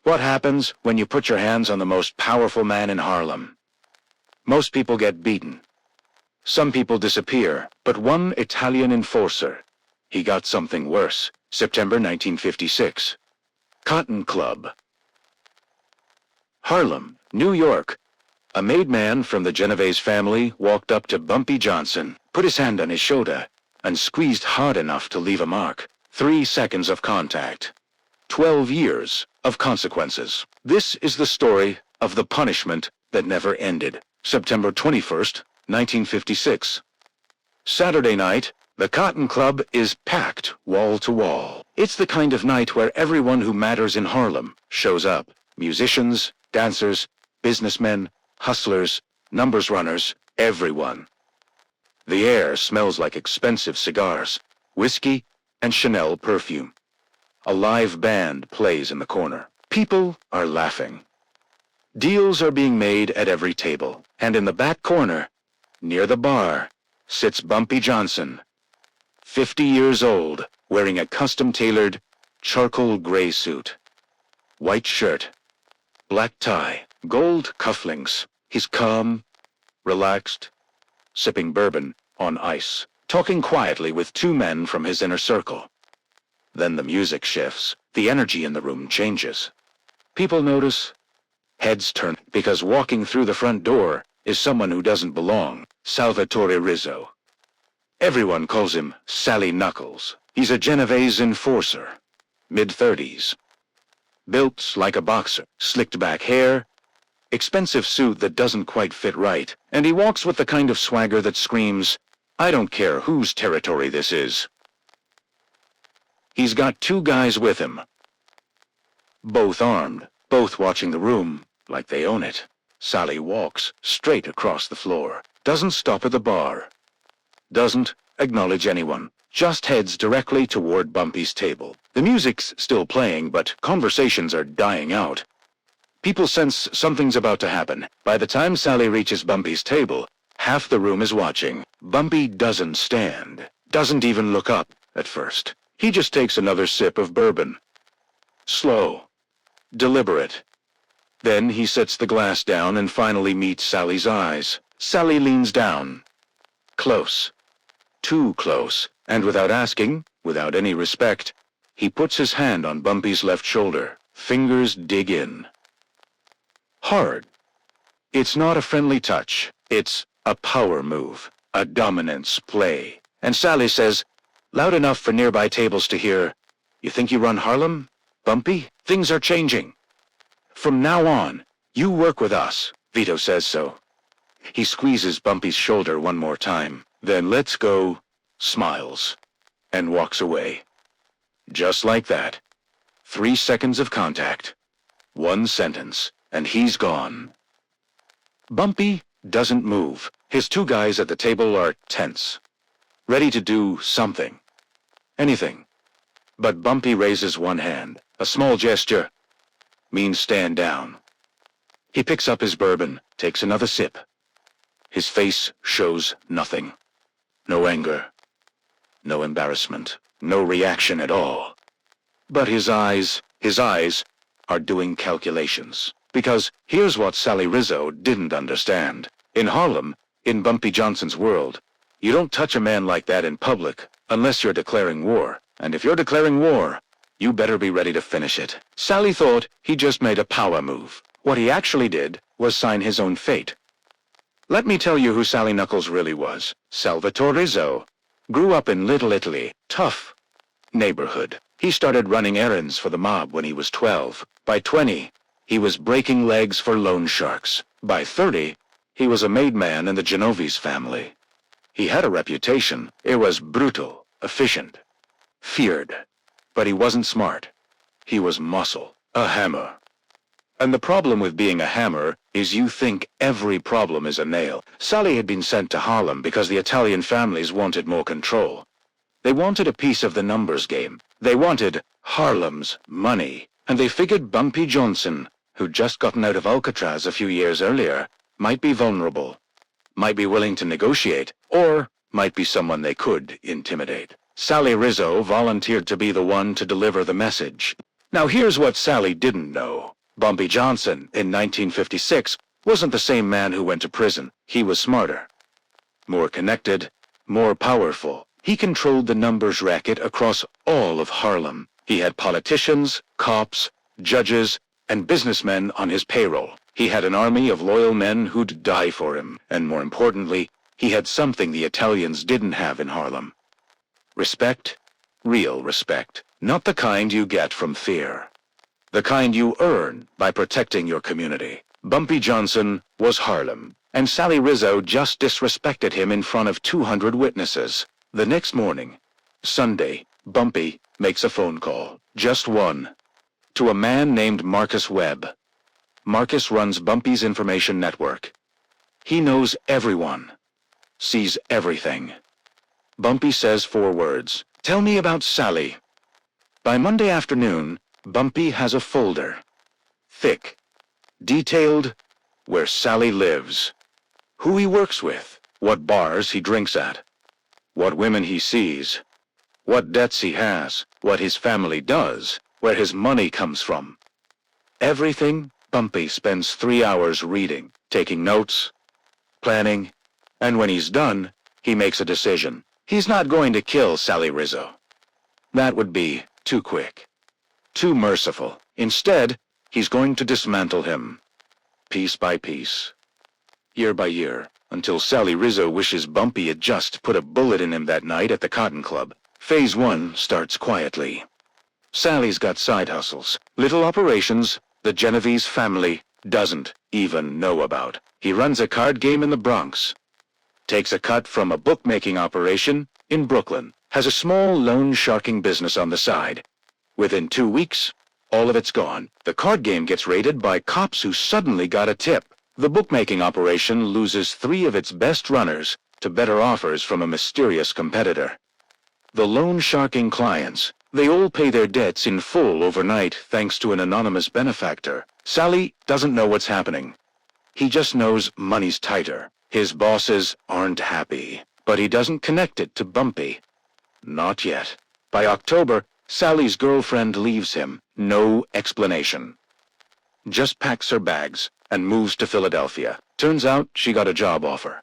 What happens when you put your hands on the most powerful man in Harlem? Most people get beaten. Some people disappear, but one Italian enforcer, he got something worse. September 1956. Cotton Club. Harlem, New York. A made man from the Genovese family walked up to Bumpy Johnson, put his hand on his shoulder, and squeezed hard enough to leave a mark. 3 seconds of contact. 12 years of consequences. This is the story of the punishment that never ended. September 21st, 1956. Saturday night, the Cotton Club is packed wall to wall. It's the kind of night where everyone who matters in Harlem shows up. Musicians, dancers, businessmen, hustlers, numbers runners, everyone. The air smells like expensive cigars, whiskey, and Chanel perfume. A live band plays in the corner. People are laughing. Deals are being made at every table. And in the back corner, near the bar, sits Bumpy Johnson, 50 years old, wearing a custom-tailored charcoal gray suit. White shirt, black tie, gold cufflinks. He's calm, relaxed, sipping bourbon on ice, talking quietly with 2 men from his inner circle. Then the music shifts. The energy in the room changes. People notice. Heads turn, because walking through the front door is someone who doesn't belong, Salvatore Rizzo. Everyone calls him Sally Knuckles. He's a Genovese enforcer, mid-30s. Built like a boxer, slicked back hair, expensive suit that doesn't quite fit right, and he walks with the kind of swagger that screams, "I don't care whose territory this is." He's got 2 guys with him, both armed, both watching the room like they own it. Sally walks straight across the floor, doesn't stop at the bar, doesn't acknowledge anyone, just heads directly toward Bumpy's table. The music's still playing, but conversations are dying out. People sense something's about to happen. By the time Sally reaches Bumpy's table, half the room is watching. Bumpy doesn't stand, doesn't even look up at first. He just takes another sip of bourbon. Slow, deliberate. Then he sets the glass down and finally meets Sally's eyes. Sally leans down. Close. Too close. And without asking, without any respect, he puts his hand on Bumpy's left shoulder. Fingers dig in. Hard. It's not a friendly touch. It's a power move. A dominance play. And Sally says, loud enough for nearby tables to hear, "You think you run Harlem, Bumpy? Things are changing. From now on, you work with us." Vito says so. He squeezes Bumpy's shoulder one more time, then lets go, smiles, and walks away. Just like that. 3 seconds of contact. 1 sentence, and he's gone. Bumpy doesn't move. His 2 guys at the table are tense, ready to do something. Anything. But Bumpy raises one hand. A small gesture means stand down. He picks up his bourbon, takes another sip. His face shows nothing. No anger. No embarrassment. No reaction at all. But his eyes are doing calculations. Because here's what Sally Rizzo didn't understand. In Harlem, in Bumpy Johnson's world, you don't touch a man like that in public unless you're declaring war. And if you're declaring war, you better be ready to finish it. Sally thought he just made a power move. What he actually did was sign his own fate. Let me tell you who Sally Knuckles really was. Salvatore Rizzo grew up in Little Italy, tough neighborhood. He started running errands for the mob when he was 12. By 20, he was breaking legs for loan sharks. By 30, he was a made man in the Genovese family. He had a reputation. It was brutal, efficient, feared. But he wasn't smart. He was muscle, a hammer. And the problem with being a hammer is you think every problem is a nail. Sally had been sent to Harlem because the Italian families wanted more control. They wanted a piece of the numbers game. They wanted Harlem's money. And they figured Bumpy Johnson, who'd just gotten out of Alcatraz a few years earlier, might be vulnerable, might be willing to negotiate, or might be someone they could intimidate. Sally Rizzo volunteered to be the one to deliver the message. Now here's what Sally didn't know. Bumpy Johnson, in 1956, wasn't the same man who went to prison. He was smarter, more connected, more powerful. He controlled the numbers racket across all of Harlem. He had politicians, cops, judges, and businessmen on his payroll. He had an army of loyal men who'd die for him, and more importantly, he had something the Italians didn't have in Harlem. Respect, real respect, not the kind you get from fear. The kind you earn by protecting your community. Bumpy Johnson was Harlem, and Sally Rizzo just disrespected him in front of 200 witnesses. The next morning, Sunday, Bumpy makes a phone call, just one, to a man named Marcus Webb. Marcus runs Bumpy's information network. He knows everyone, sees everything. Bumpy says 4 words, "Tell me about Sally." By Monday afternoon, Bumpy has a folder, thick, detailed, where Sally lives, who he works with, what bars he drinks at, what women he sees, what debts he has, what his family does, where his money comes from. Everything Bumpy spends 3 hours reading, taking notes, planning, and when he's done, he makes a decision. He's not going to kill Sally Rizzo. That would be too quick, too merciful. Instead, he's going to dismantle him, piece by piece, year by year, until Sally Rizzo wishes Bumpy had just put a bullet in him that night at the Cotton Club. Phase 1 starts quietly. Sally's got side hustles, little operations the Genovese family doesn't even know about. He runs a card game in the Bronx, takes a cut from a bookmaking operation in Brooklyn, has a small loan sharking business on the side. Within 2 weeks, all of it's gone. The card game gets raided by cops who suddenly got a tip. The bookmaking operation loses 3 of its best runners to better offers from a mysterious competitor. The loan sharking clients, they all pay their debts in full overnight thanks to an anonymous benefactor. Sally doesn't know what's happening. He just knows money's tighter. His bosses aren't happy, but he doesn't connect it to Bumpy. Not yet. By October, Sally's girlfriend leaves him. No explanation. Just packs her bags and moves to Philadelphia. Turns out she got a job offer.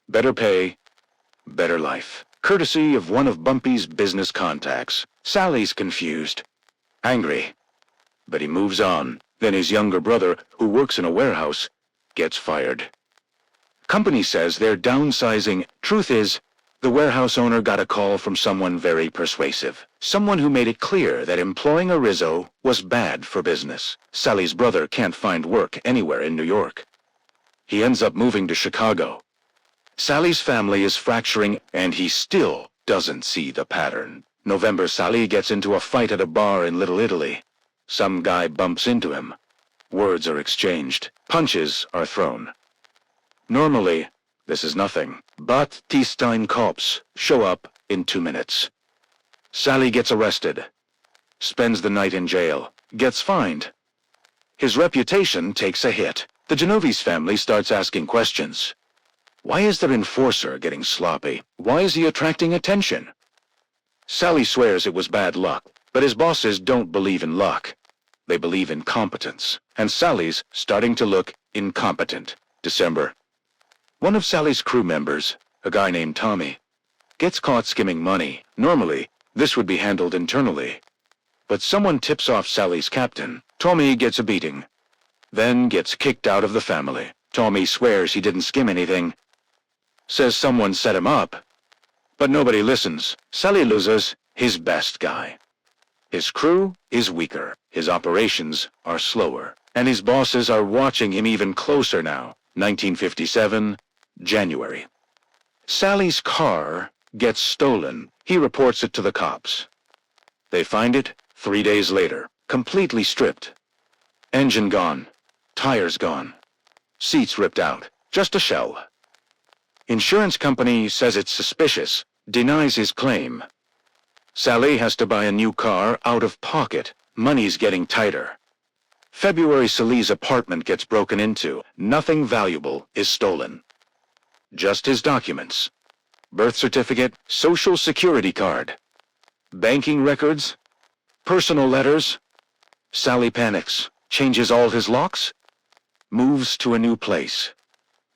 Better pay, better life. Courtesy of one of Bumpy's business contacts. Sally's confused, angry, but he moves on. Then his younger brother, who works in a warehouse, gets fired. Company says they're downsizing. Truth is, the warehouse owner got a call from someone very persuasive. Someone who made it clear that employing a Rizzo was bad for business. Sally's brother can't find work anywhere in New York. He ends up moving to Chicago. Sally's family is fracturing, and he still doesn't see the pattern. November, Sally gets into a fight at a bar in Little Italy. Some guy bumps into him. Words are exchanged. Punches are thrown. Normally, this is nothing, but T-Stein cops show up in 2 minutes. Sally gets arrested, spends the night in jail, gets fined. His reputation takes a hit. The Genovese family starts asking questions. Why is their enforcer getting sloppy? Why is he attracting attention? Sally swears it was bad luck, but his bosses don't believe in luck. They believe in competence, and Sally's starting to look incompetent. December. One of Sally's crew members, a guy named Tommy, gets caught skimming money. Normally, this would be handled internally. But someone tips off Sally's captain. Tommy gets a beating, then gets kicked out of the family. Tommy swears he didn't skim anything, says someone set him up, but nobody listens. Sally loses his best guy. His crew is weaker, his operations are slower, and his bosses are watching him even closer now. 1957, January. Sally's car gets stolen. He reports it to the cops. They find it 3 days later, completely stripped. Engine gone, tires gone, seats ripped out, just a shell. Insurance company says it's suspicious, denies his claim. Sally has to buy a new car out of pocket. Money's getting tighter. February, Sally's apartment gets broken into. Nothing valuable is stolen. Just his documents. Birth certificate, social security card, banking records, personal letters. Sally panics. changes all his locks, moves to a new place.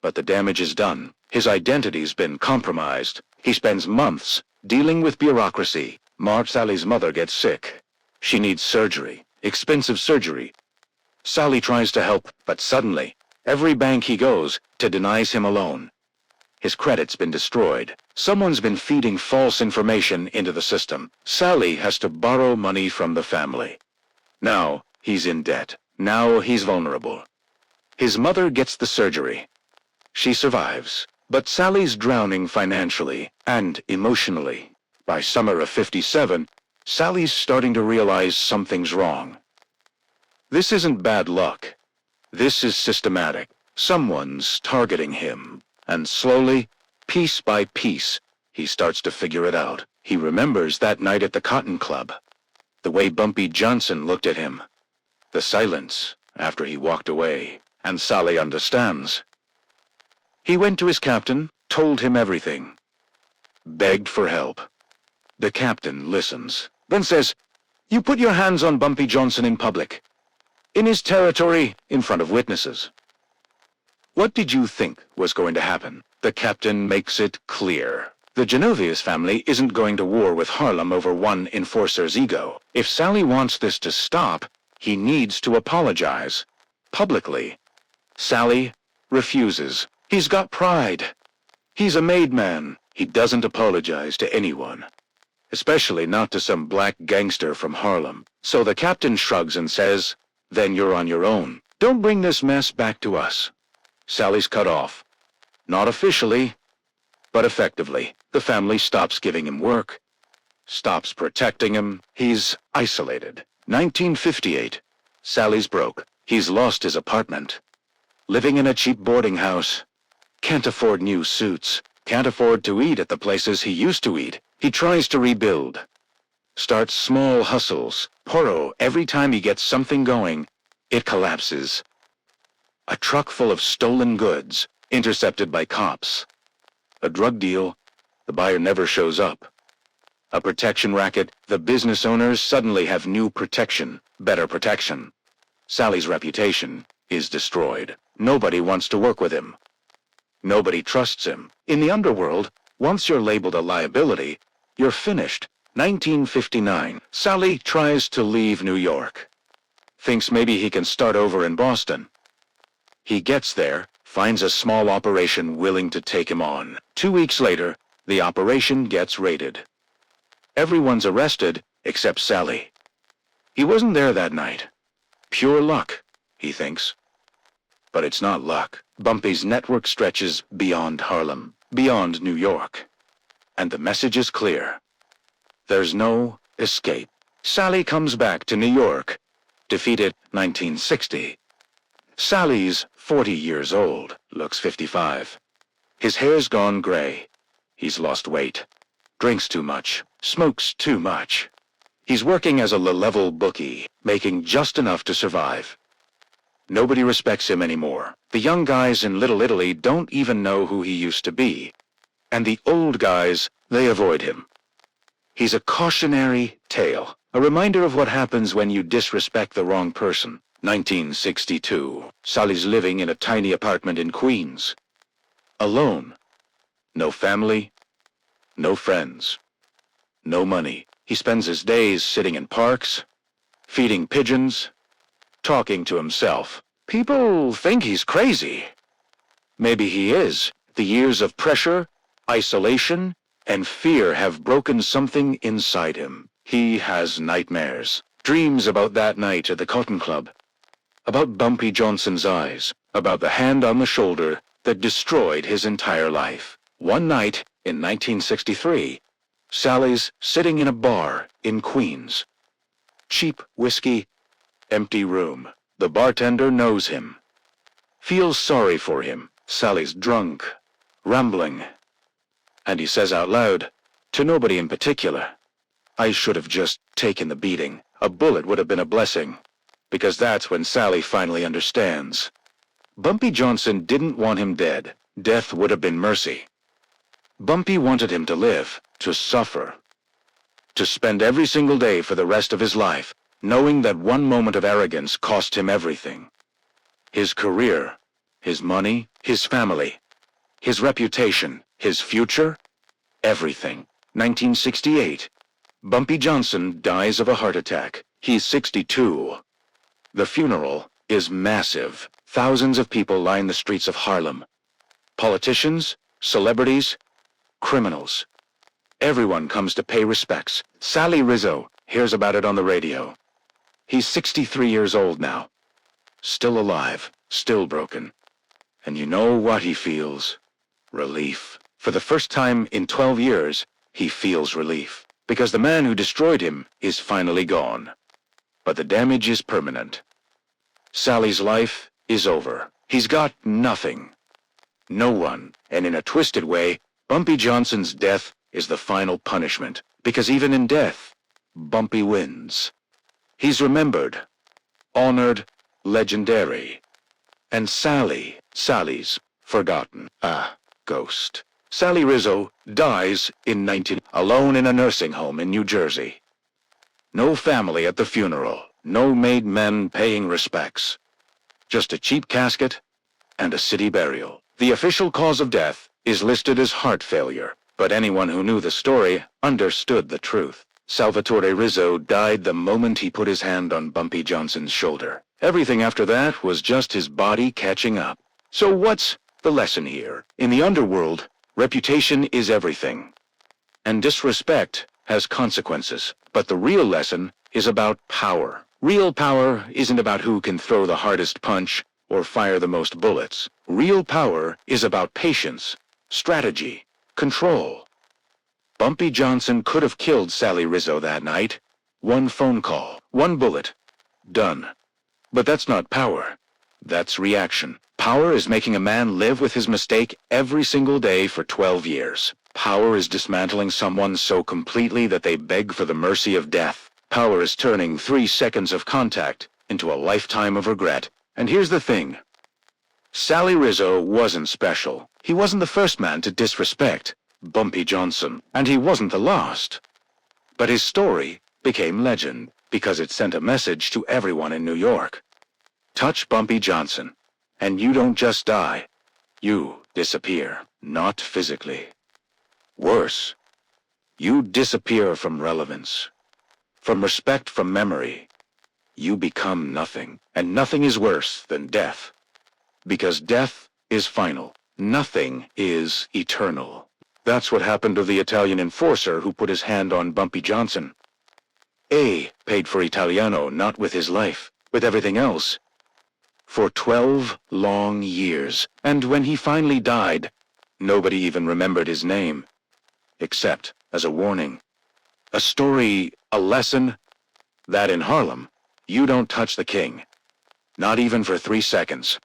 But the damage is done. His identity's been compromised. He spends months dealing with bureaucracy. Sally's mother gets sick. She needs surgery, expensive surgery. Sally tries to help, but suddenly, every bank he goes to denies him a loan. His credit's been destroyed. Someone's been feeding false information into the system. Sally has to borrow money from the family. Now he's in debt. Now he's vulnerable. His mother gets the surgery. She survives, but Sally's drowning financially and emotionally. By summer of '57, Sally's starting to realize something's wrong. This isn't bad luck. This is systematic. Someone's targeting him. And slowly, piece by piece, he starts to figure it out. He remembers that night at the Cotton Club. The way Bumpy Johnson looked at him. The silence after he walked away. And Sally understands. He went to his captain, told him everything. Begged for help. The captain listens, then says, "You put your hands on Bumpy Johnson in public. In his territory, in front of witnesses." What did you think was going to happen? The captain makes it clear. The Genovese family isn't going to war with Harlem over one enforcer's ego. If Sally wants this to stop, he needs to apologize. Publicly. Sally refuses. He's got pride. He's a made man. He doesn't apologize to anyone. Especially not to some black gangster from Harlem. So the captain shrugs and says, "Then you're on your own. Don't bring this mess back to us." Sally's cut off. Not officially, but effectively. The family stops giving him work, stops protecting him. He's isolated. 1958. Sally's broke. He's lost his apartment. Living in a cheap boarding house. Can't afford new suits. Can't afford to eat at the places he used to eat. He tries to rebuild. Starts small hustles. Porro, every time he gets something going, it collapses. A truck full of stolen goods, intercepted by cops. A drug deal, the buyer never shows up. A protection racket, the business owners suddenly have new protection, better protection. Sally's reputation is destroyed. Nobody wants to work with him. Nobody trusts him. In the underworld, once you're labeled a liability, you're finished. 1959. Sally tries to leave New York. Thinks maybe he can start over in Boston. He gets there, finds a small operation willing to take him on. 2 weeks later, the operation gets raided. Everyone's arrested except Sally. He wasn't there that night. Pure luck, he thinks. But it's not luck. Bumpy's network stretches beyond Harlem, beyond New York. And the message is clear. There's no escape. Sally comes back to New York, defeated 1960. Sally's 40 years old, looks 55. His hair's gone gray. He's lost weight. Drinks too much. Smokes too much. He's working as a low-level bookie, making just enough to survive. Nobody respects him anymore. The young guys in Little Italy don't even know who he used to be. And the old guys, they avoid him. He's a cautionary tale, a reminder of what happens when you disrespect the wrong person. 1962. Sally's living in a tiny apartment in Queens. Alone. No family. No friends. No money. He spends his days sitting in parks, feeding pigeons, talking to himself. People think he's crazy. Maybe he is. The years of pressure, isolation, and fear have broken something inside him. He has nightmares. Dreams about that night at the Cotton Club. About Bumpy Johnson's eyes. About the hand on the shoulder that destroyed his entire life. One night in 1963, Sally's sitting in a bar in Queens. Cheap whiskey, empty room. The bartender knows him. Feels sorry for him. Sally's drunk, rambling. And he says out loud, to nobody in particular, "I should have just taken the beating. A bullet would have been a blessing." Because that's when Sally finally understands. Bumpy Johnson didn't want him dead. Death would have been mercy. Bumpy wanted him to live, to suffer, to spend every single day for the rest of his life knowing that one moment of arrogance cost him everything. His career, his money, his family, his reputation, his future, everything. 1968. Bumpy Johnson dies of a heart attack. He's 62. The funeral is massive. Thousands of people line the streets of Harlem. Politicians, celebrities, criminals. Everyone comes to pay respects. Sally Rizzo hears about it on the radio. He's 63 years old now. Still alive, still broken. And you know what he feels? Relief. For the first time in 12 years, he feels relief. Because the man who destroyed him is finally gone. But the damage is permanent. Sally's life is over. He's got nothing. No one. And in a twisted way, Bumpy Johnson's death is the final punishment. Because even in death, Bumpy wins. He's remembered, honored, legendary. And Sally's forgotten. Ghost. Sally Rizzo dies in 19... alone in a nursing home in New Jersey. No family at the funeral. No made men paying respects. Just a cheap casket and a city burial. The official cause of death is listed as heart failure, but anyone who knew the story understood the truth. Salvatore Rizzo died the moment he put his hand on Bumpy Johnson's shoulder. Everything after that was just his body catching up. So what's the lesson here? In the underworld, reputation is everything. And disrespect has consequences. But the real lesson is about power. Real power isn't about who can throw the hardest punch or fire the most bullets. Real power is about patience, strategy, control. Bumpy Johnson could have killed Sally Rizzo that night. One phone call, one bullet. Done. But that's not power. That's reaction. Power is making a man live with his mistake every single day for 12 years. Power is dismantling someone so completely that they beg for the mercy of death. Power is turning 3 seconds of contact into a lifetime of regret. And here's the thing. Sally Rizzo wasn't special. He wasn't the first man to disrespect Bumpy Johnson, and he wasn't the last. But his story became legend because it sent a message to everyone in New York. Touch Bumpy Johnson, and you don't just die. You disappear, not physically. Worse, you disappear from relevance, from respect, from memory. You become nothing, and nothing is worse than death. Because death is final. Nothing is eternal. That's what happened to the Italian enforcer who put his hand on Bumpy Johnson. Paid for Italiano not with his life, with everything else. For 12 long years. And when he finally died, nobody even remembered his name. Except as a warning. A story, a lesson, that in Harlem, you don't touch the king. Not even for 3 seconds.